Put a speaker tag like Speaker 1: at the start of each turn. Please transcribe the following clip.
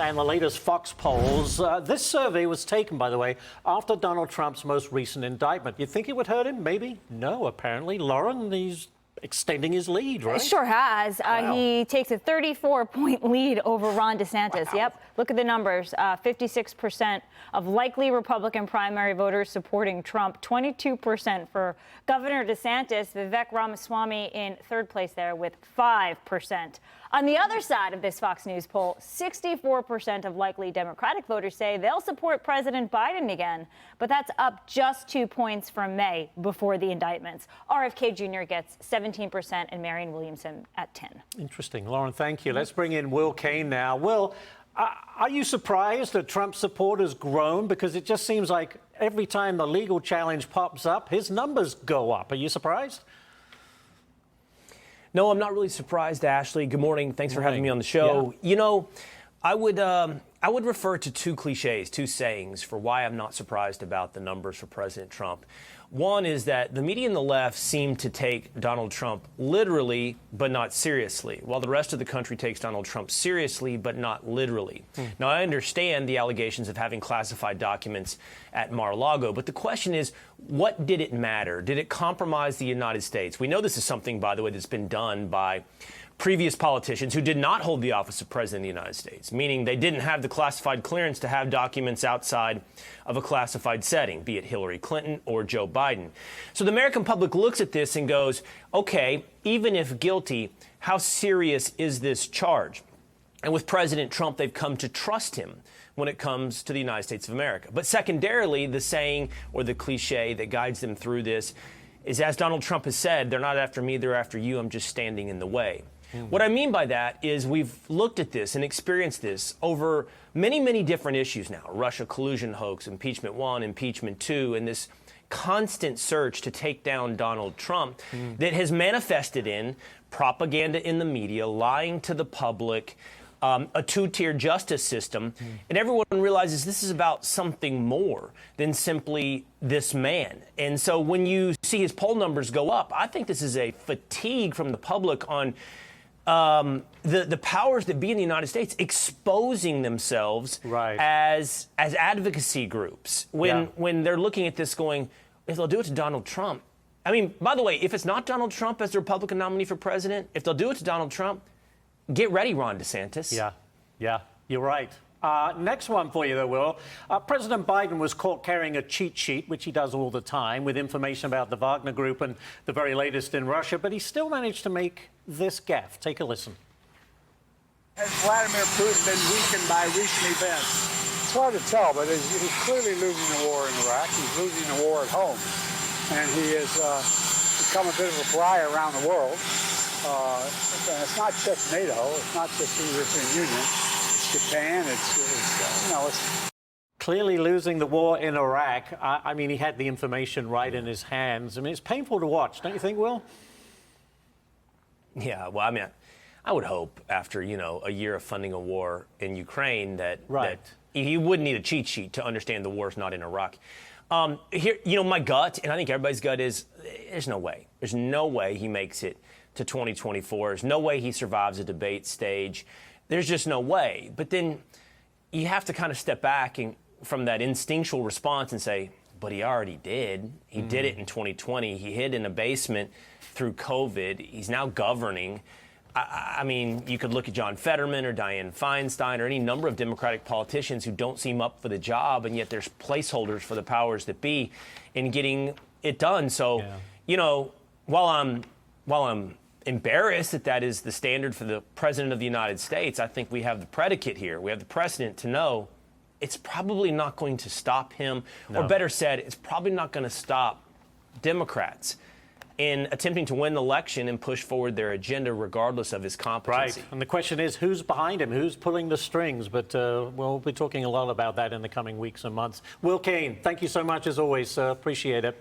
Speaker 1: And the latest Fox polls. This survey was taken, by the way, after Donald Trump's most recent indictment. You'd think it would hurt him? Maybe. No, apparently. Lauren, he's extending his lead, right?
Speaker 2: Sure has.
Speaker 1: Wow.
Speaker 2: He takes a 34-point lead over Ron DeSantis.
Speaker 1: Wow.
Speaker 2: Yep. Look at the numbers. 56% of likely Republican primary voters supporting Trump. 22% for Governor DeSantis. Vivek Ramaswamy in third place there with 5%. On the other side of this Fox News poll, 64% of likely Democratic voters say they'll support President Biden again. But that's up just 2 points from May before the indictments. RFK Jr. gets 17% and Marianne Williamson at 10.
Speaker 1: Interesting. Lauren, thank you. Let's bring in Will Cain now. Will, are you surprised that Trump's support has grown? Because it just seems like every time the legal challenge pops up, his numbers go up. Are you surprised?
Speaker 3: No, I'm not really surprised, Ashley. Good morning. Thanks for having me on the show.
Speaker 1: Yeah.
Speaker 3: You know, I would refer to two cliches, two sayings for why I'm not surprised about the numbers for President Trump. One is that the media and the left seem to take Donald Trump literally, but not seriously, while the rest of the country takes Donald Trump seriously, but not literally. Now, I understand the allegations of having classified documents at Mar-a-Lago, but the question is, what did it matter? Did it compromise the United States? We know this is something, by the way, that's been done by previous politicians who did not hold the office of president of the United States, meaning they didn't have the classified clearance to have documents outside of a classified setting, be it Hillary Clinton or Joe Biden. So the American public looks at this and goes, okay, even if guilty, how serious is this charge? And with President Trump, they've come to trust him when it comes to the United States of America. But secondarily, the saying or the cliche that guides them through this is, as Donald Trump has said, they're not after me, they're after you. I'm just standing in the way. What I mean by that is we've looked at this and experienced this over many, many different issues now. Russia collusion hoax, impeachment 1, impeachment 2, and this constant search to take down Donald Trump that has manifested in propaganda in the media, lying to the public, a two-tier justice system, and everyone realizes this is about something more than simply this man. And so when you see his poll numbers go up, I think this is a fatigue from the public on the powers that be in the United States exposing themselves as advocacy groups when they're looking at this going, if they'll do it to Donald Trump. I mean, by the way, if it's not Donald Trump as the Republican nominee for president, if they'll do it to Donald Trump, get ready, Ron DeSantis.
Speaker 1: Yeah, you're right. Next one for you, though, Will. President Biden was caught carrying a cheat sheet, which he does all the time, with information about the Wagner Group and the very latest in Russia, but he still managed to make this gaffe. Take a listen.
Speaker 4: Has Vladimir Putin been weakened by recent events? It's hard to tell, but he's clearly losing the war in Iraq. He's losing the war at home. And he has become a bit of a pariah around the world. It's not just NATO. It's not just the European Union. Japan, it's
Speaker 1: clearly losing the war in Iraq. I mean, he had the information right in his hands. I mean, it's painful to watch, don't you think, Will?
Speaker 3: Yeah, well, I mean, I would hope after, a year of funding a war in Ukraine that he wouldn't need a cheat sheet to understand the war's not in Iraq. Here, my gut, and I think everybody's gut is, there's no way. There's no way he makes it to 2024. There's no way he survives a debate stage. There's just no way. But then you have to kind of step back from that instinctual response and say, but he already did. He did it in 2020. He hid in a basement through COVID. He's now governing. I mean, you could look at John Fetterman or Dianne Feinstein or any number of Democratic politicians who don't seem up for the job, and yet there's placeholders for the powers that be in getting it done. So, while I'm embarrassed that is the standard for the president of the United States, I think we have the predicate here. We have the precedent to know it's probably not going to stop him, or better said, it's probably not going to stop Democrats in attempting to win the election and push forward their agenda regardless of his competency.
Speaker 1: Right. And the question is, who's behind him? Who's pulling the strings? But we'll be talking a lot about that in the coming weeks and months. Will Cain, thank you so much as always. Appreciate it.